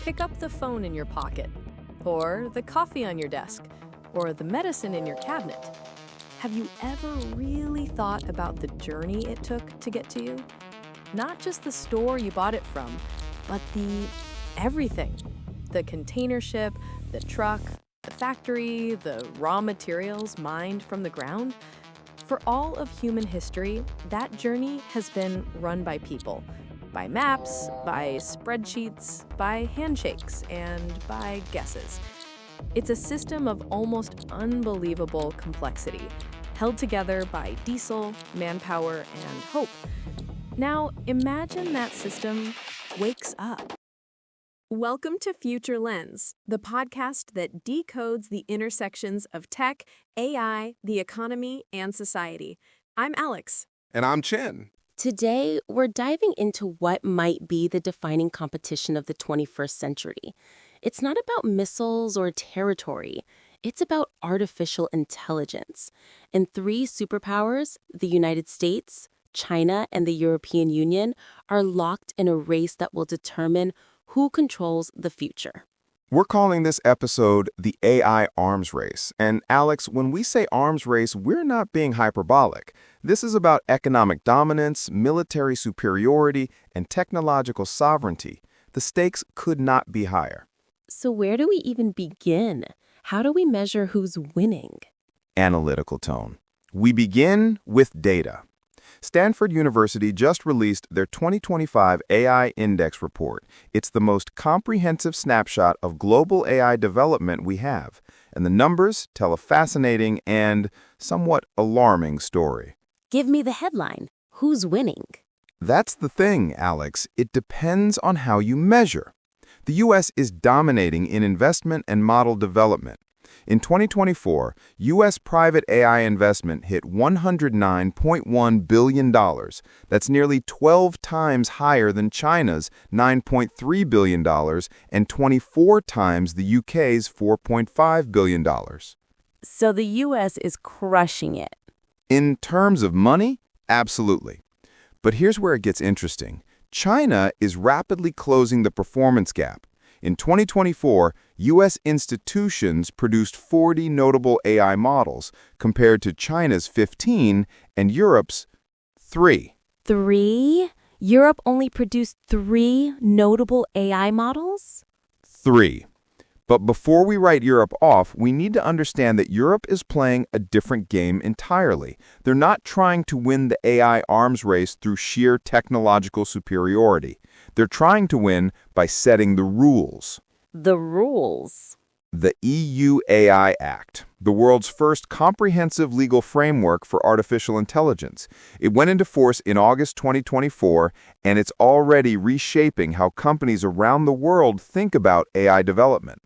pick up the phone in your pocket, or the coffee on your desk, or the medicine in your cabinet. Have you ever really thought about the journey it took to get to you? Not just the store you bought it from, but the everything. The container ship, the truck, the factory, the raw materials mined from the ground. For all of human history, that journey has been run by people. By maps, by spreadsheets, by handshakes, and by guesses. It's a system of almost unbelievable complexity, held together by diesel, manpower, and hope. Now, imagine that system wakes up. Welcome to Future Lens, the podcast that decodes the intersections of tech, AI, the economy, and society. I'm Alex. And I'm Chen. Today, we're diving into what might be the defining competition of the 21st century. It's not about missiles or territory. It's about artificial intelligence. And three superpowers, the United States, China, and the European Union, are locked in a race that will determine who controls the future. We're calling this episode the AI arms race. And Alex, when we say arms race, we're not being hyperbolic. This is about economic dominance, military superiority, and technological sovereignty. The stakes could not be higher. So where do we even begin? How do we measure who's winning? Analytical tone. We begin with data. Stanford University just released their 2025 AI Index report. It's the most comprehensive snapshot of global AI development we have, and the numbers tell a fascinating and somewhat alarming story. Give me the headline. Who's winning? That's the thing, Alex. It depends on how you measure. The U.S. is dominating in investment and model development. In 2024, U.S. private AI investment hit $109.1 billion. That's nearly 12 times higher than China's $9.3 billion and 24 times the UK's $4.5 billion. So the U.S. is crushing it. In terms of money, absolutely. But here's where it gets interesting. China is rapidly closing the performance gap. In 2024, U.S. institutions produced 40 notable AI models, compared to China's 15 and Europe's 3. 3? Europe only produced 3 notable AI models? 3. But before we write Europe off, we need to understand that Europe is playing a different game entirely. They're not trying to win the AI arms race through sheer technological superiority. They're trying to win by setting the rules. The rules? The EU AI Act, the world's first comprehensive legal framework for artificial intelligence. It went into force in August 2024, and it's already reshaping how companies around the world think about AI development.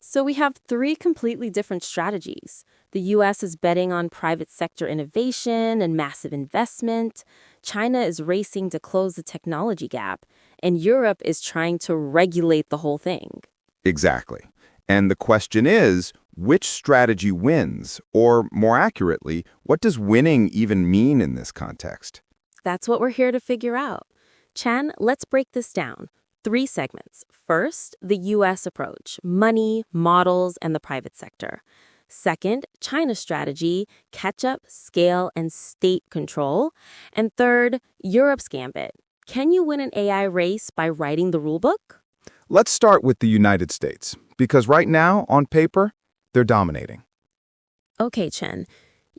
So we have 3 completely different strategies. The U.S. is betting on private sector innovation and massive investment. China is racing to close the technology gap. And Europe is trying to regulate the whole thing. Exactly. And the question is, which strategy wins? Or more accurately, what does winning even mean in this context? That's what we're here to figure out. Chan, let's break this down. 3 segments. First, the U.S. approach, money, models, and the private sector. Second, China's strategy, catch-up, scale, and state control. And third, Europe's gambit. Can you win an AI race by writing the rulebook? Let's start with the United States, because right now, on paper, they're dominating. Okay, Chen.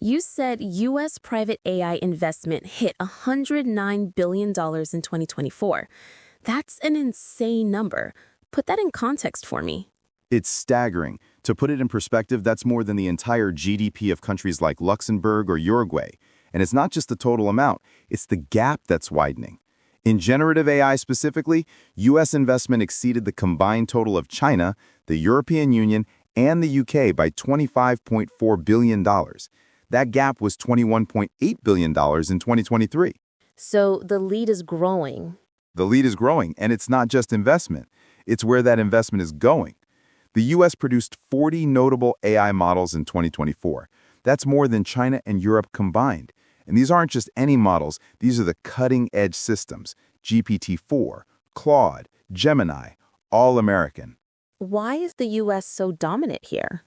You said U.S. private AI investment hit $109 billion in 2024. That's an insane number. Put that in context for me. It's staggering. To put it in perspective, that's more than the entire GDP of countries like Luxembourg or Uruguay. And it's not just the total amount, it's the gap that's widening. In generative AI specifically, U.S. investment exceeded the combined total of China, the European Union, and the UK by $25.4 billion. That gap was $21.8 billion in 2023. So the lead is growing. The lead is growing, and it's not just investment. It's where that investment is going. The U.S. produced 40 notable AI models in 2024. That's more than China and Europe combined. And these aren't just any models. These are the cutting-edge systems, GPT-4, Claude, Gemini, all American. Why is the U.S. so dominant here?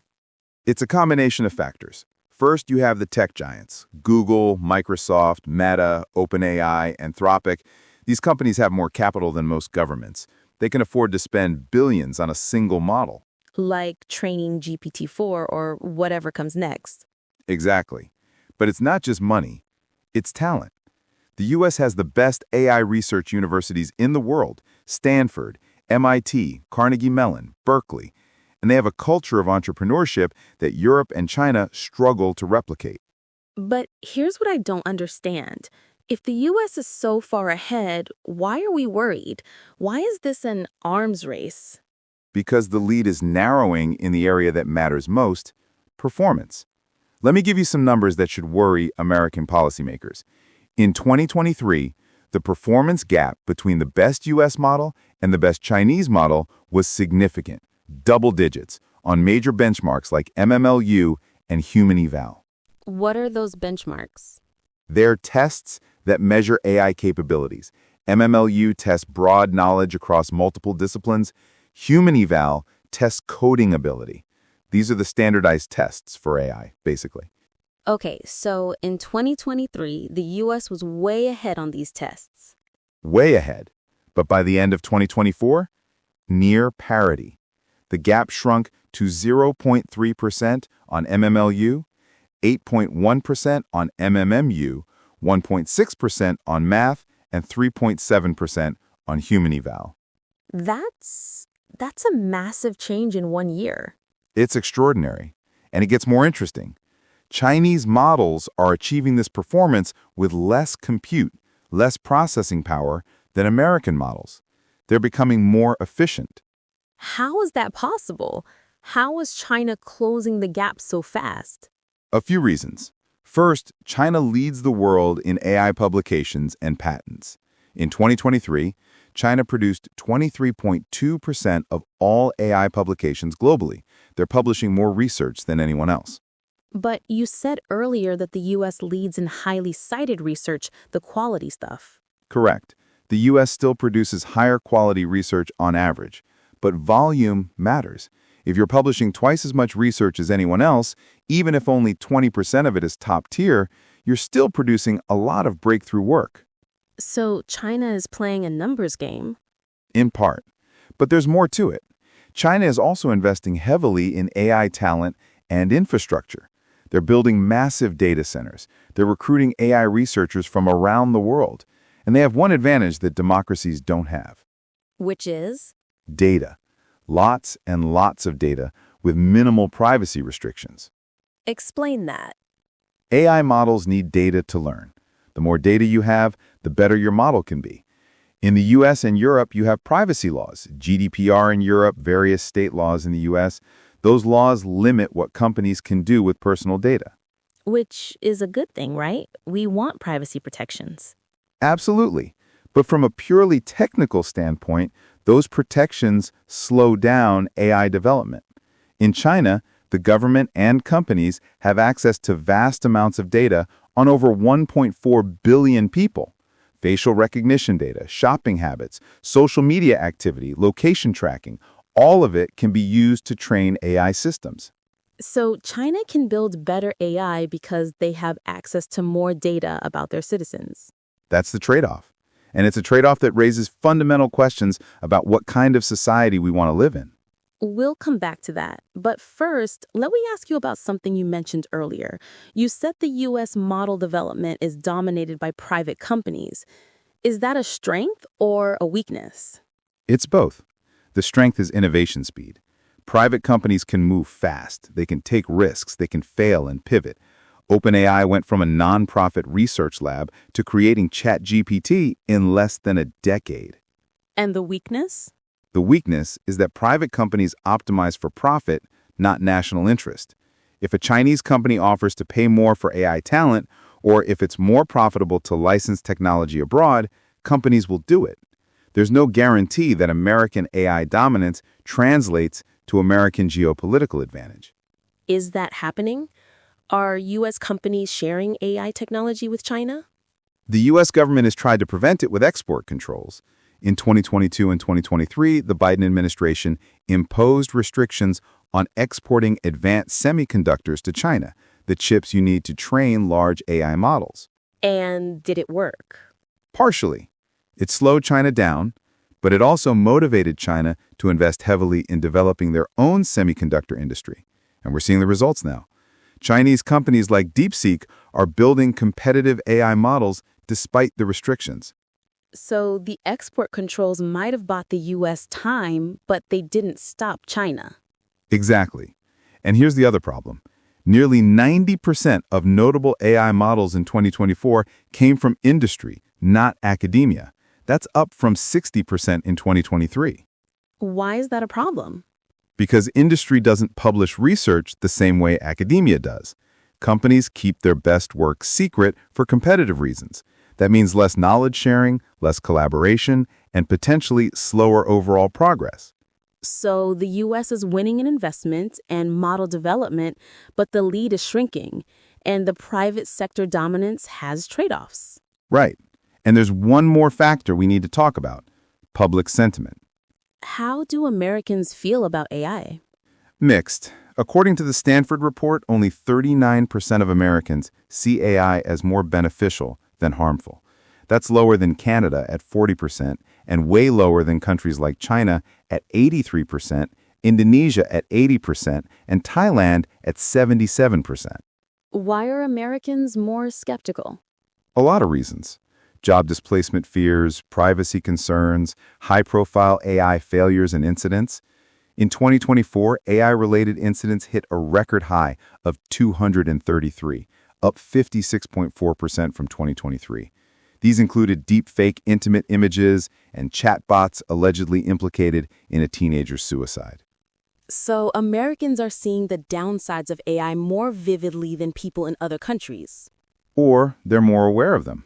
It's a combination of factors. First, you have the tech giants, Google, Microsoft, Meta, OpenAI, Anthropic. These companies have more capital than most governments. They can afford to spend billions on a single model. Like training GPT-4 or whatever comes next. Exactly. But it's not just money, it's talent. The U.S. has the best AI research universities in the world: Stanford, MIT, Carnegie Mellon, Berkeley. And they have a culture of entrepreneurship that Europe and China struggle to replicate. But here's what I don't understand. If the U.S. is so far ahead, why are we worried? Why is this an arms race? Because the lead is narrowing in the area that matters most: performance. Let me give you some numbers that should worry American policymakers. In 2023, the performance gap between the best U.S. model and the best Chinese model was significant, double digits, on major benchmarks like MMLU and human-eval. What are those benchmarks? They're tests that measure AI capabilities. MMLU tests broad knowledge across multiple disciplines. Human-eval tests coding ability. These are the standardized tests for AI, basically. Okay, so in 2023, the U.S. was way ahead on these tests. Way ahead. But by the end of 2024, near parity. The gap shrunk to 0.3% on MMLU, 8.1% on MMMU, 1.6% on math, and 3.7% on human-eval. That's a massive change in 1 year. It's extraordinary. And it gets more interesting. Chinese models are achieving this performance with less compute, less processing power than American models. They're becoming more efficient. How is that possible? How is China closing the gap so fast? A few reasons. First, China leads the world in AI publications and patents. In 2023, China produced 23.2% of all AI publications globally. They're publishing more research than anyone else. But you said earlier that the U.S. leads in highly cited research, the quality stuff. Correct. The U.S. still produces higher quality research on average, but volume matters. If you're publishing twice as much research as anyone else, even if only 20% of it is top tier, you're still producing a lot of breakthrough work. So China is playing a numbers game? In part. But there's more to it. China is also investing heavily in AI talent and infrastructure. They're building massive data centers. They're recruiting AI researchers from around the world. And they have one advantage that democracies don't have. Which is? Data. Lots and lots of data with minimal privacy restrictions. Explain that. AI models need data to learn. The more data you have, the better your model can be. In the US and Europe, you have privacy laws, GDPR in Europe, various state laws in the US. Those laws limit what companies can do with personal data. Which is a good thing, right? We want privacy protections. Absolutely. But from a purely technical standpoint, those protections slow down AI development. In China, the government and companies have access to vast amounts of data on over 1.4 billion people. Facial recognition data, shopping habits, social media activity, location tracking, all of it can be used to train AI systems. So China can build better AI because they have access to more data about their citizens. That's the trade-off. And it's a trade-off that raises fundamental questions about what kind of society we want to live in. We'll come back to that. But first, let me ask you about something you mentioned earlier. You said the U.S. model development is dominated by private companies. Is that a strength or a weakness? It's both. The strength is innovation speed. Private companies can move fast. They can take risks. They can fail and pivot. OpenAI went from a nonprofit research lab to creating ChatGPT in less than a decade. And the weakness? The weakness is that private companies optimize for profit, not national interest. If a Chinese company offers to pay more for AI talent, or if it's more profitable to license technology abroad, companies will do it. There's no guarantee that American AI dominance translates to American geopolitical advantage. Is that happening? Are U.S. companies sharing AI technology with China? The U.S. government has tried to prevent it with export controls. In 2022 and 2023, the Biden administration imposed restrictions on exporting advanced semiconductors to China, the chips you need to train large AI models. And did it work? Partially. It slowed China down, but it also motivated China to invest heavily in developing their own semiconductor industry. And we're seeing the results now. Chinese companies like DeepSeek are building competitive AI models despite the restrictions. So the export controls might have bought the U.S. time, but they didn't stop China. Exactly. And here's the other problem. Nearly 90% of notable AI models in 2024 came from industry, not academia. That's up from 60% in 2023. Why is that a problem? Because industry doesn't publish research the same way academia does. Companies keep their best work secret for competitive reasons. That means less knowledge sharing, less collaboration, and potentially slower overall progress. So the U.S. is winning in investment and model development, but the lead is shrinking, and the private sector dominance has trade-offs. Right. And there's one more factor we need to talk about: public sentiment. How do Americans feel about AI? Mixed. According to the Stanford report, only 39% of Americans see AI as more beneficial than harmful. That's lower than Canada at 40% and way lower than countries like China at 83%, Indonesia at 80%, and Thailand at 77%. Why are Americans more skeptical? A lot of reasons. Job displacement fears, privacy concerns, high-profile AI failures and incidents. In 2024, AI-related incidents hit a record high of 233, up 56.4% from 2023. These included deepfake intimate images and chatbots allegedly implicated in a teenager's suicide. So Americans are seeing the downsides of AI more vividly than people in other countries. Or they're more aware of them.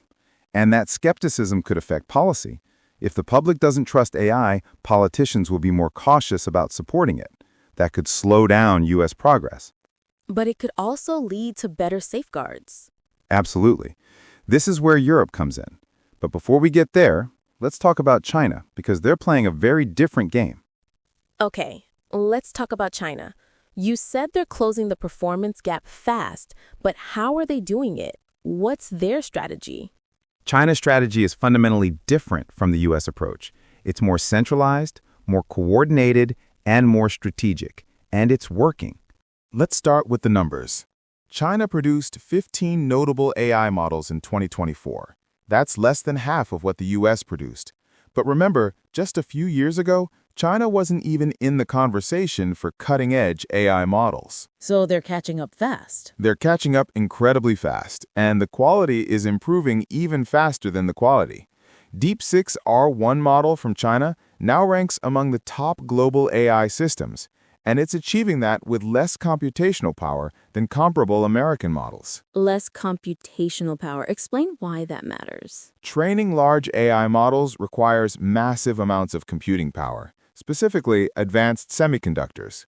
And that skepticism could affect policy. If the public doesn't trust AI, politicians will be more cautious about supporting it. That could slow down U.S. progress. But it could also lead to better safeguards. Absolutely. This is where Europe comes in. But before we get there, let's talk about China, because they're playing a very different game. Okay, let's talk about China. You said they're closing the performance gap fast, but how are they doing it? What's their strategy? China's strategy is fundamentally different from the U.S. approach. It's more centralized, more coordinated, and more strategic. And it's working. Let's start with the numbers. China produced 15 notable AI models in 2024. That's less than half of what the U.S. produced. But remember, just a few years ago, China wasn't even in the conversation for cutting-edge AI models. So they're catching up fast. They're catching up incredibly fast, and the quality is improving even faster than the quality. DeepSeek's R1 model from China now ranks among the top global AI systems, and it's achieving that with less computational power than comparable American models. Less computational power. Explain why that matters. Training large AI models requires massive amounts of computing power, specifically advanced semiconductors.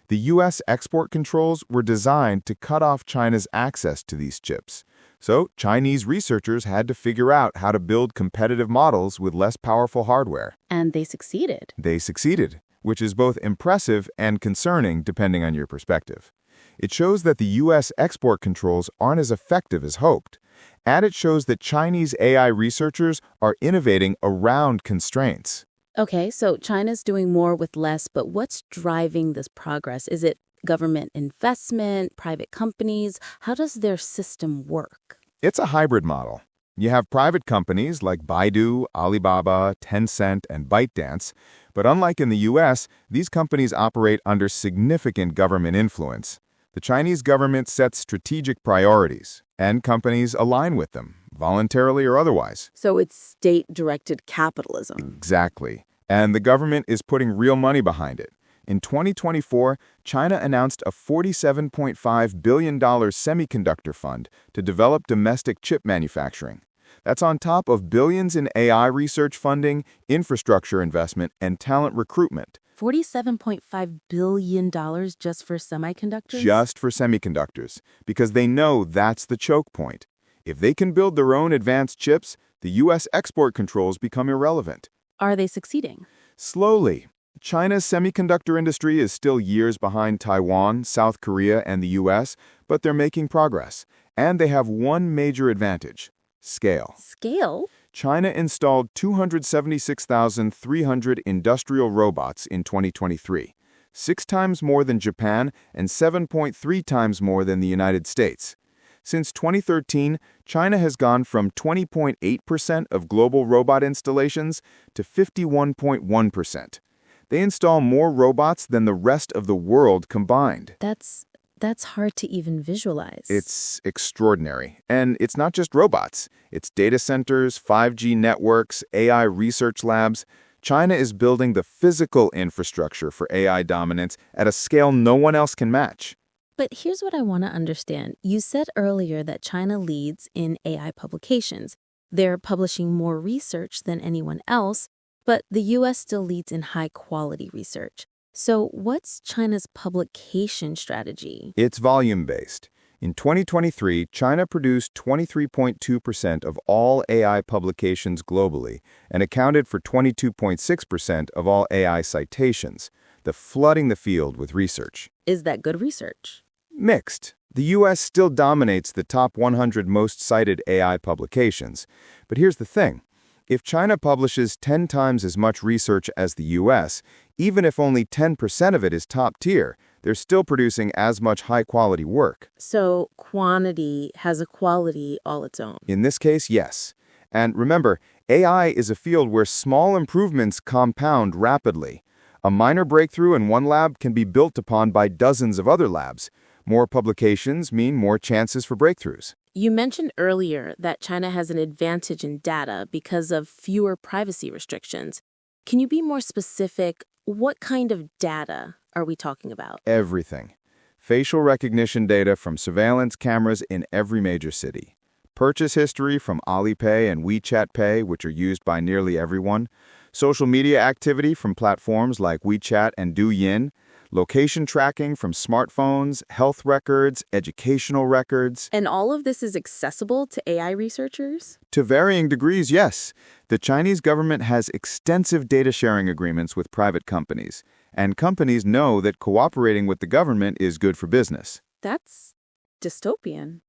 The U.S. export controls were designed to cut off China's access to these chips. So Chinese researchers had to figure out how to build competitive models with less powerful hardware. And they succeeded. They succeeded, which is both impressive and concerning depending on your perspective. It shows that the U.S. export controls aren't as effective as hoped, and it shows that Chinese AI researchers are innovating around constraints. Okay, so China's doing more with less, but what's driving this progress? Is it government investment, private companies? How does their system work? It's a hybrid model. You have private companies like Baidu, Alibaba, Tencent, and ByteDance, but unlike in the U.S., these companies operate under significant government influence. The Chinese government sets strategic priorities, and companies align with them, voluntarily or otherwise. So it's state-directed capitalism. Exactly. And the government is putting real money behind it. In 2024, China announced a $47.5 billion semiconductor fund to develop domestic chip manufacturing. That's on top of billions in AI research funding, infrastructure investment, and talent recruitment. $47.5 billion just for semiconductors? Just for semiconductors, because they know that's the choke point. If they can build their own advanced chips, the U.S. export controls become irrelevant. Are they succeeding? Slowly. China's semiconductor industry is still years behind Taiwan, South Korea, and the US, but they're making progress. And they have one major advantage: scale. Scale? China installed 276,300 industrial robots in 2023, 6 times more than Japan and 7.3 times more than the United States. Since 2013, China has gone from 20.8% of global robot installations to 51.1%. They install more robots than the rest of the world combined. That's hard to even visualize. It's extraordinary. And it's not just robots. It's data centers, 5G networks, AI research labs. China is building the physical infrastructure for AI dominance at a scale no one else can match. But here's what I want to understand. You said earlier that China leads in AI publications. They're publishing more research than anyone else, but the U.S. still leads in high-quality research. So what's China's publication strategy? It's volume-based. In 2023, China produced 23.2% of all AI publications globally and accounted for 22.6% of all AI citations, flooding the field with research. Is that good research? Mixed. The U.S. still dominates the top 100 most cited AI publications. But here's the thing. If China publishes 10 times as much research as the U.S., even if only 10% of it is top tier, they're still producing as much high-quality work. So quantity has a quality all its own. In this case, yes. And remember, AI is a field where small improvements compound rapidly. A minor breakthrough in one lab can be built upon by dozens of other labs. More publications mean more chances for breakthroughs. You mentioned earlier that China has an advantage in data because of fewer privacy restrictions. Can you be more specific? What kind of data are we talking about? Everything. Facial recognition data from surveillance cameras in every major city. Purchase history from Alipay and WeChat Pay, which are used by nearly everyone. Social media activity from platforms like WeChat and Douyin. Location tracking from smartphones, health records, educational records. And all of this is accessible to AI researchers? To varying degrees, yes. The Chinese government has extensive data sharing agreements with private companies, and companies know that cooperating with the government is good for business. That's dystopian.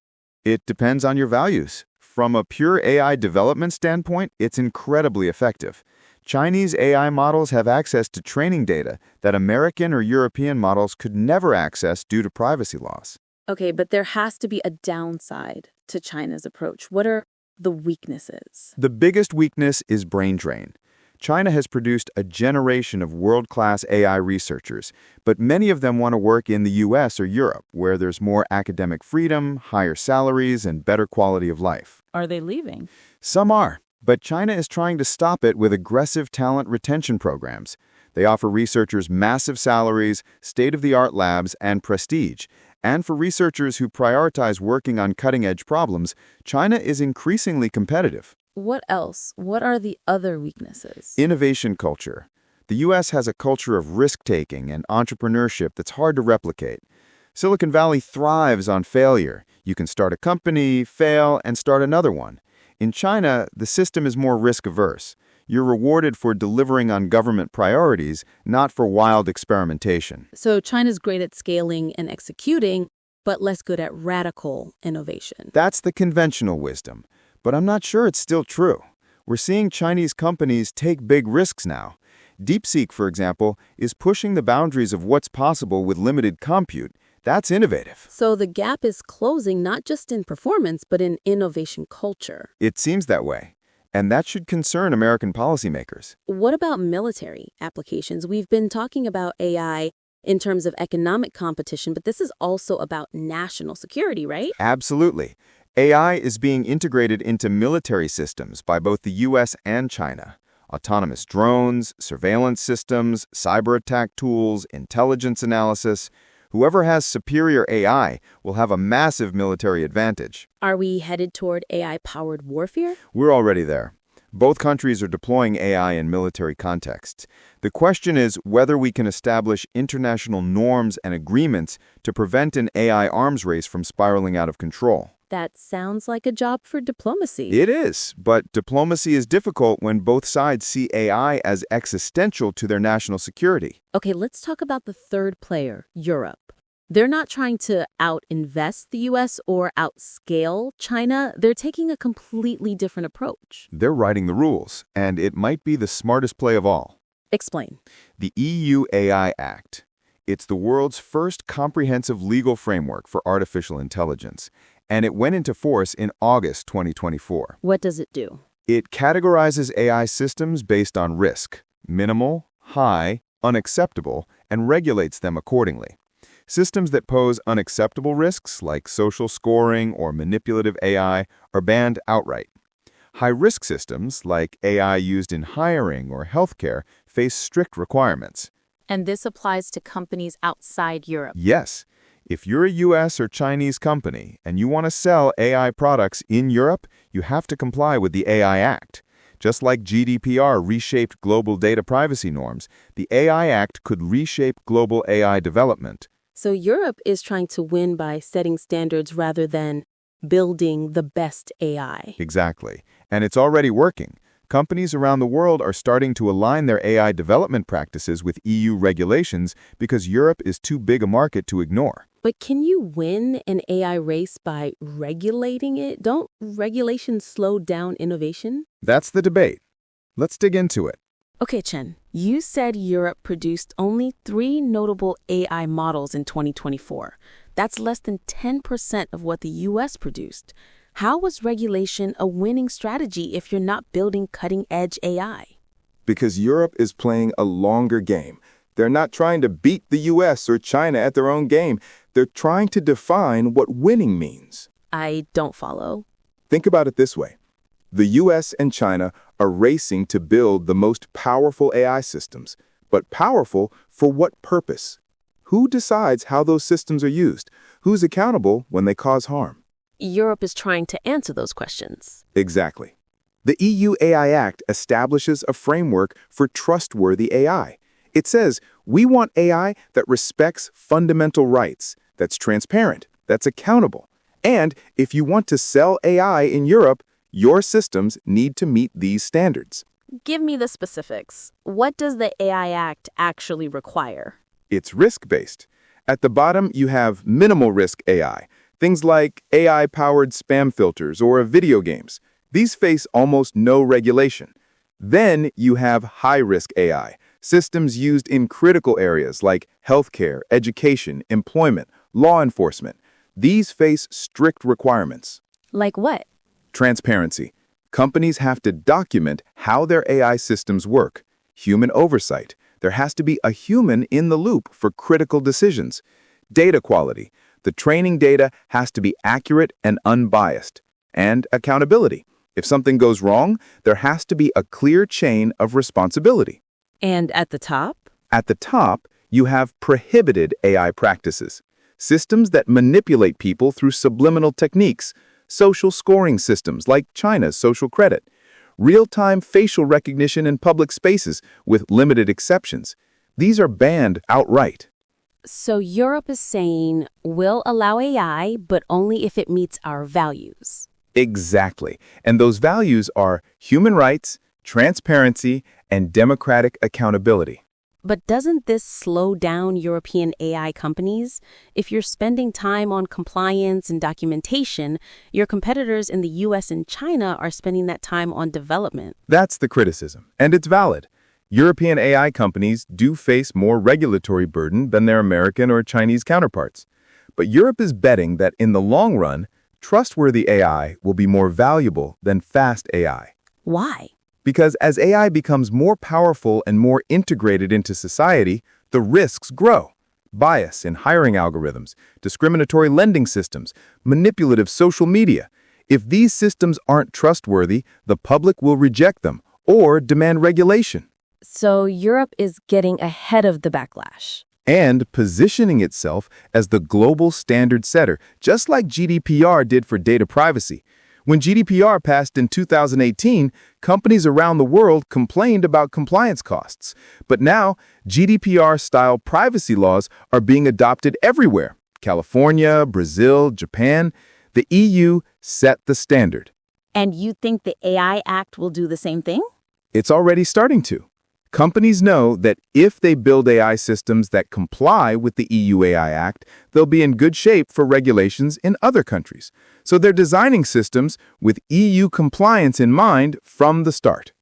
It depends on your values. From a pure AI development standpoint, it's incredibly effective. Chinese AI models have access to training data that American or European models could never access due to privacy laws. Okay, but there has to be a downside to China's approach. What are the weaknesses? The biggest weakness is brain drain. China has produced a generation of world-class AI researchers, but many of them want to work in the US or Europe, where there's more academic freedom, higher salaries, and better quality of life. Are they leaving? Some are. But China is trying to stop it with aggressive talent retention programs. They offer researchers massive salaries, state-of-the-art labs, and prestige. And for researchers who prioritize working on cutting-edge problems, China is increasingly competitive. What else? What are the other weaknesses? Innovation culture. The U.S. has a culture of risk-taking and entrepreneurship that's hard to replicate. Silicon Valley thrives on failure. You can start a company, fail, and start another one. In China, the system is more risk-averse. You're rewarded for delivering on government priorities, not for wild experimentation. So China's great at scaling and executing, but less good at radical innovation. That's the conventional wisdom. But I'm not sure it's still true. We're seeing Chinese companies take big risks now. DeepSeek, for example, is pushing the boundaries of what's possible with limited compute. That's innovative. So the gap is closing not just in performance, but in innovation culture. It seems that way. And that should concern American policymakers. What about military applications? We've been talking about AI in terms of economic competition, but this is also about national security, right? Absolutely. AI is being integrated into military systems by both the U.S. and China. Autonomous drones, surveillance systems, cyber attack tools, intelligence analysis. Whoever has superior AI will have a massive military advantage. Are we headed toward AI-powered warfare? We're already there. Both countries are deploying AI in military contexts. The question is whether we can establish international norms and agreements to prevent an AI arms race from spiraling out of control. That sounds like a job for diplomacy. It is, but diplomacy is difficult when both sides see AI as existential to their national security. Okay, let's talk about the third player, Europe. They're not trying to out-invest the U.S. or outscale China. They're taking a completely different approach. They're writing the rules, and it might be the smartest play of all. Explain. The EU AI Act. It's the world's first comprehensive legal framework for artificial intelligence, and it went into force in August 2024. What does it do? It categorizes AI systems based on risk, minimal, high, unacceptable, and regulates them accordingly. Systems that pose unacceptable risks, like social scoring or manipulative AI, are banned outright. High-risk systems, like AI used in hiring or healthcare, face strict requirements. And this applies to companies outside Europe. Yes. If you're a US or Chinese company and you want to sell AI products in Europe, you have to comply with the AI Act. Just like GDPR reshaped global data privacy norms, the AI Act could reshape global AI development. So Europe is trying to win by setting standards rather than building the best AI. Exactly. And it's already working. Companies around the world are starting to align their AI development practices with EU regulations because Europe is too big a market to ignore. But can you win an AI race by regulating it? Don't regulations slow down innovation? That's the debate. Let's dig into it. Okay, Chen, you said Europe produced only 3 notable AI models in 2024. That's less than 10% of what the US produced. How was regulation a winning strategy if you're not building cutting-edge AI? Because Europe is playing a longer game. They're not trying to beat the US or China at their own game. They're trying to define what winning means. I don't follow. Think about it this way. The US and China are racing to build the most powerful AI systems. But powerful for what purpose? Who decides how those systems are used? Who's accountable when they cause harm? Europe is trying to answer those questions. Exactly. The EU AI Act establishes a framework for trustworthy AI. It says, we want AI that respects fundamental rights, that's transparent, that's accountable. And if you want to sell AI in Europe, your systems need to meet these standards. Give me the specifics. What does the AI Act actually require? It's risk-based. At the bottom, you have minimal risk AI. Things like AI-powered spam filters or video games. These face almost no regulation. Then you have high-risk AI, systems used in critical areas like healthcare, education, employment, law enforcement. These face strict requirements. Like what? Transparency. Companies have to document how their AI systems work. Human oversight. There has to be a human in the loop for critical decisions. Data quality. The training data has to be accurate and unbiased. And accountability. If something goes wrong, there has to be a clear chain of responsibility. And at the top? At the top, you have prohibited AI practices. Systems that manipulate people through subliminal techniques. Social scoring systems like China's social credit. Real-time facial recognition in public spaces with limited exceptions. These are banned outright. So Europe is saying, we'll allow AI, but only if it meets our values. Exactly. And those values are human rights, transparency, and democratic accountability. But doesn't this slow down European AI companies? If you're spending time on compliance and documentation, your competitors in the US and China are spending that time on development. That's the criticism, and it's valid. European AI companies do face more regulatory burden than their American or Chinese counterparts. But Europe is betting that in the long run, trustworthy AI will be more valuable than fast AI. Why? Because as AI becomes more powerful and more integrated into society, the risks grow. Bias in hiring algorithms, discriminatory lending systems, manipulative social media. If these systems aren't trustworthy, the public will reject them or demand regulation. So Europe is getting ahead of the backlash. And positioning itself as the global standard setter, just like GDPR did for data privacy. When GDPR passed in 2018, companies around the world complained about compliance costs. But now, GDPR-style privacy laws are being adopted everywhere. California, Brazil, Japan. The EU set the standard. And you think the AI Act will do the same thing? It's already starting to. Companies know that if they build AI systems that comply with the EU AI Act, they'll be in good shape for regulations in other countries. So they're designing systems with EU compliance in mind from the start.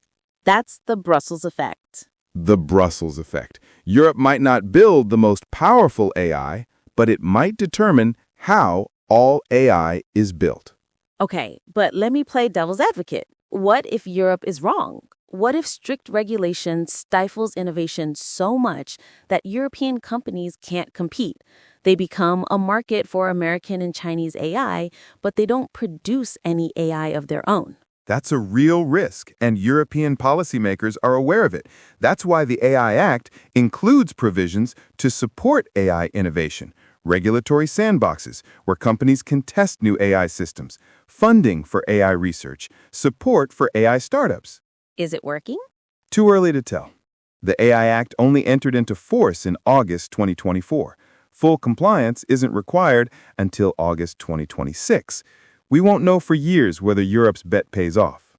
That's the Brussels effect. The Brussels effect. Europe might not build the most powerful AI, but it might determine how all AI is built. Okay, but let me play devil's advocate. What if Europe is wrong? What if strict regulation stifles innovation so much that European companies can't compete? They become a market for American and Chinese AI, but they don't produce any AI of their own. That's a real risk, and European policymakers are aware of it. That's why the AI Act includes provisions to support AI innovation, regulatory sandboxes where companies can test new AI systems, funding for AI research, support for AI startups. Is it working? Too early to tell. The AI Act only entered into force in August 2024. Full compliance isn't required until August 2026. We won't know for years whether Europe's bet pays off.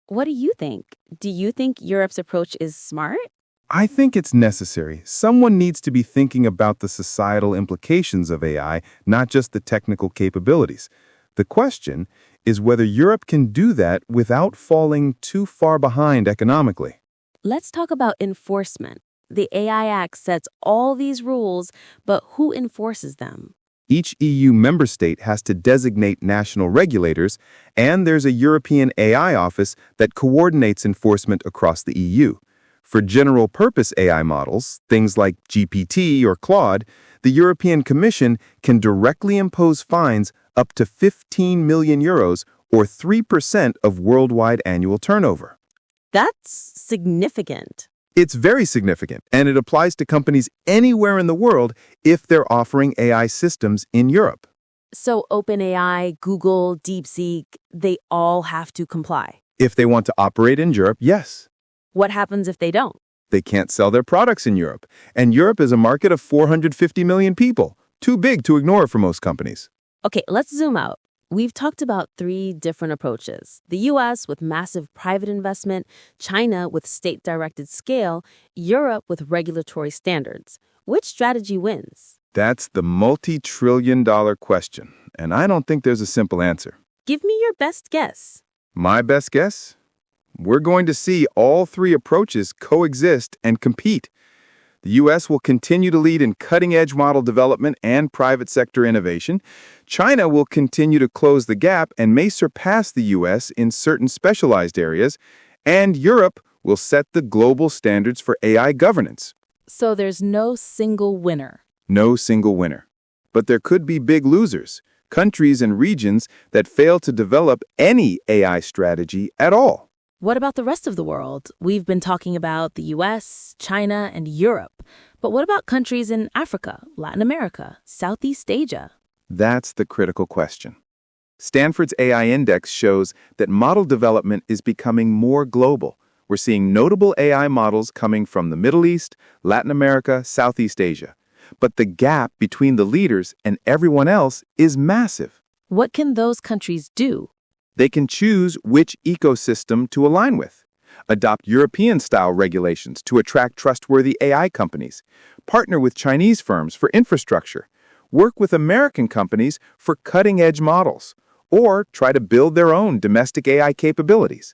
What do you think? Do you think Europe's approach is smart? I think it's necessary. Someone needs to be thinking about the societal implications of AI, not just the technical capabilities. The question is whether Europe can do that without falling too far behind economically. Let's talk about enforcement. The AI Act sets all these rules, but who enforces them? Each EU member state has to designate national regulators, and there's a European AI office that coordinates enforcement across the EU. For general-purpose AI models, things like GPT or Claude, the European Commission can directly impose fines up to 15 million euros or 3% of worldwide annual turnover. That's significant. It's very significant, and it applies to companies anywhere in the world if they're offering AI systems in Europe. So OpenAI, Google, DeepSeek, they all have to comply. If they want to operate in Europe, yes. What happens if they don't? They can't sell their products in Europe, and Europe is a market of 450 million people, too big to ignore for most companies. Okay, let's zoom out. We've talked about 3 different approaches. The US with massive private investment, China with state-directed scale, Europe with regulatory standards. Which strategy wins? That's the multi-trillion-dollar question, and I don't think there's a simple answer. Give me your best guess. My best guess? We're going to see all 3 approaches coexist and compete. The U.S. will continue to lead in cutting-edge model development and private sector innovation. China will continue to close the gap and may surpass the U.S. in certain specialized areas. And Europe will set the global standards for AI governance. So there's no single winner. No single winner. But there could be big losers, countries and regions that fail to develop any AI strategy at all. What about the rest of the world? We've been talking about the US, China, and Europe. But what about countries in Africa, Latin America, Southeast Asia? That's the critical question. Stanford's AI Index shows that model development is becoming more global. We're seeing notable AI models coming from the Middle East, Latin America, Southeast Asia. But the gap between the leaders and everyone else is massive. What can those countries do? They can choose which ecosystem to align with, adopt European-style regulations to attract trustworthy AI companies, partner with Chinese firms for infrastructure, work with American companies for cutting-edge models, or try to build their own domestic AI capabilities.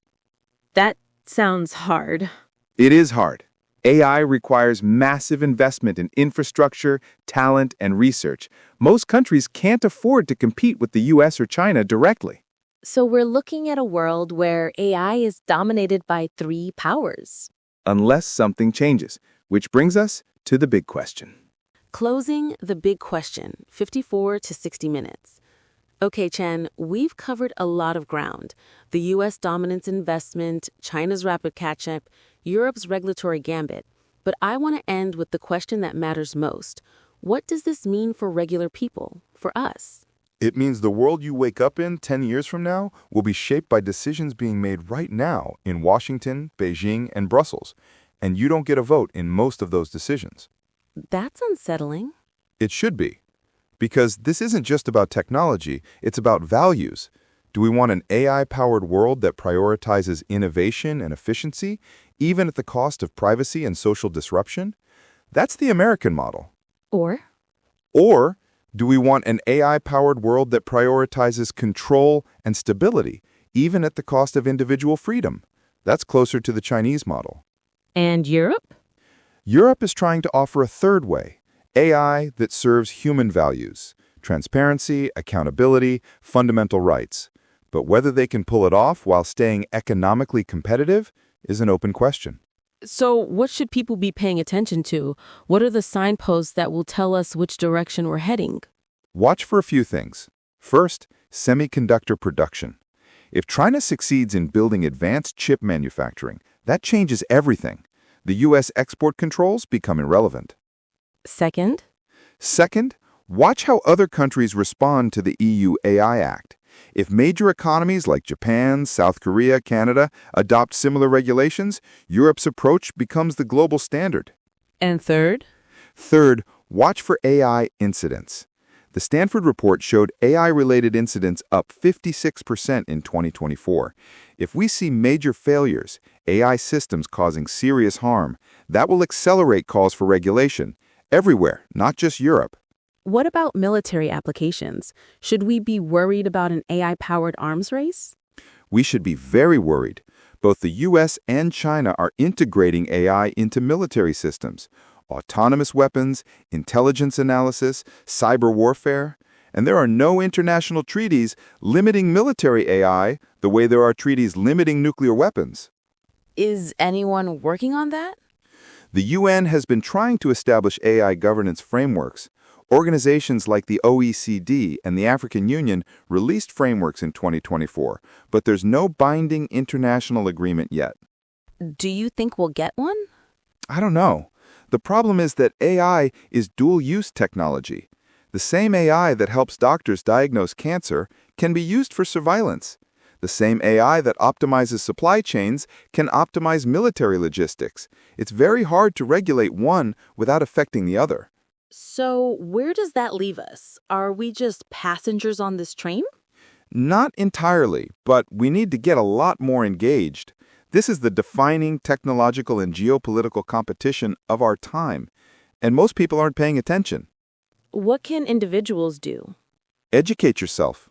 That sounds hard. It is hard. AI requires massive investment in infrastructure, talent, and research. Most countries can't afford to compete with the US or China directly. So we're looking at a world where AI is dominated by 3 powers. Unless something changes, which brings us to the big question. Closing the big question, 54 to 60 minutes. Okay, Chen, we've covered a lot of ground. The U.S. dominance investment, China's rapid catch-up, Europe's regulatory gambit. But I want to end with the question that matters most. What does this mean for regular people, for us? It means the world you wake up in 10 years from now will be shaped by decisions being made right now in Washington, Beijing, and Brussels, and you don't get a vote in most of those decisions. That's unsettling. It should be. Because this isn't just about technology, it's about values. Do we want an AI-powered world that prioritizes innovation and efficiency, even at the cost of privacy and social disruption? That's the American model. Or do we want an AI-powered world that prioritizes control and stability, even at the cost of individual freedom? That's closer to the Chinese model. And Europe? Europe is trying to offer a third way, AI that serves human values, transparency, accountability, fundamental rights. But whether they can pull it off while staying economically competitive is an open question. So what should people be paying attention to? What are the signposts that will tell us which direction we're heading? Watch for a few things. First, semiconductor production. If China succeeds in building advanced chip manufacturing, that changes everything. The U.S. export controls become irrelevant. Second, watch how other countries respond to the EU AI Act. If major economies like Japan, South Korea, Canada adopt similar regulations, Europe's approach becomes the global standard. and third, Watch for AI incidents. The Stanford report showed AI-related incidents up 56% in 2024. If we see major failures, AI systems causing serious harm, that will accelerate calls for regulation everywhere, not just Europe. what about military applications? Should we be worried about an AI-powered arms race? We should be very worried. Both the U.S. and China are integrating AI into military systems. Autonomous weapons, intelligence analysis, cyber warfare. And there are no international treaties limiting military AI the way there are treaties limiting nuclear weapons. Is anyone working on that? The UN has been trying to establish AI governance frameworks. Organizations like the OECD and the African Union released frameworks in 2024, but there's no binding international agreement yet. Do you think we'll get one? I don't know. The problem is that AI is dual-use technology. The same AI that helps doctors diagnose cancer can be used for surveillance. The same AI that optimizes supply chains can optimize military logistics. It's very hard to regulate one without affecting the other. So where does that leave us? Are we just passengers on this train? Not entirely, but we need to get a lot more engaged. This is the defining technological and geopolitical competition of our time, and most people aren't paying attention. What can individuals do? Educate yourself.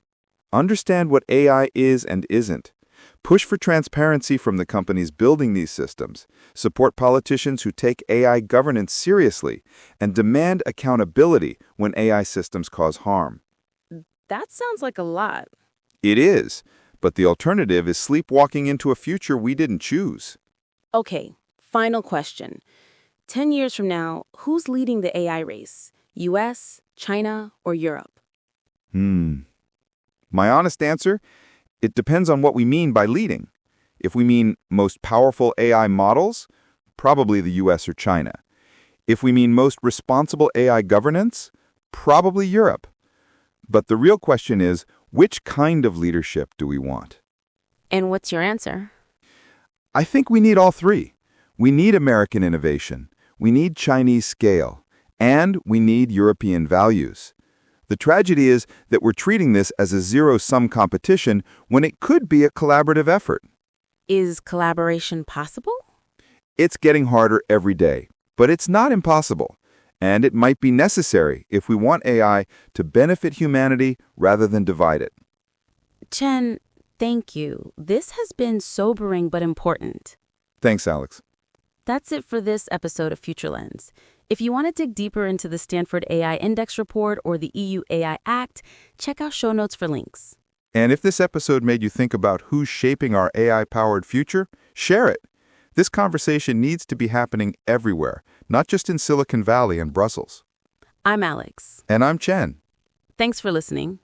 Understand what AI is and isn't. Push for transparency from the companies building these systems. Support politicians who take AI governance seriously, and demand accountability when AI systems cause harm. That sounds like a lot. It is, but the alternative is sleepwalking into a future we didn't choose. Okay, final question. 10 years from now, who's leading the AI race? US, China, or Europe? My honest answer? It depends on what we mean by leading. If we mean most powerful AI models, probably the US or China. If we mean most responsible AI governance, probably Europe. But the real question is, which kind of leadership do we want? And what's your answer? I think we need all three. We need American innovation, we need Chinese scale, and we need European values. The tragedy is that we're treating this as a zero-sum competition when it could be a collaborative effort. Is collaboration possible? It's getting harder every day, but it's not impossible. And it might be necessary if we want AI to benefit humanity rather than divide it. Chen, thank you. This has been sobering but important. Thanks, Alex. That's it for this episode of Future Lens. If you want to dig deeper into the Stanford AI Index Report or the EU AI Act, check out show notes for links. And if this episode made you think about who's shaping our AI-powered future, share it. This conversation needs to be happening everywhere, not just in Silicon Valley and Brussels. I'm Alex. And I'm Chen. Thanks for listening.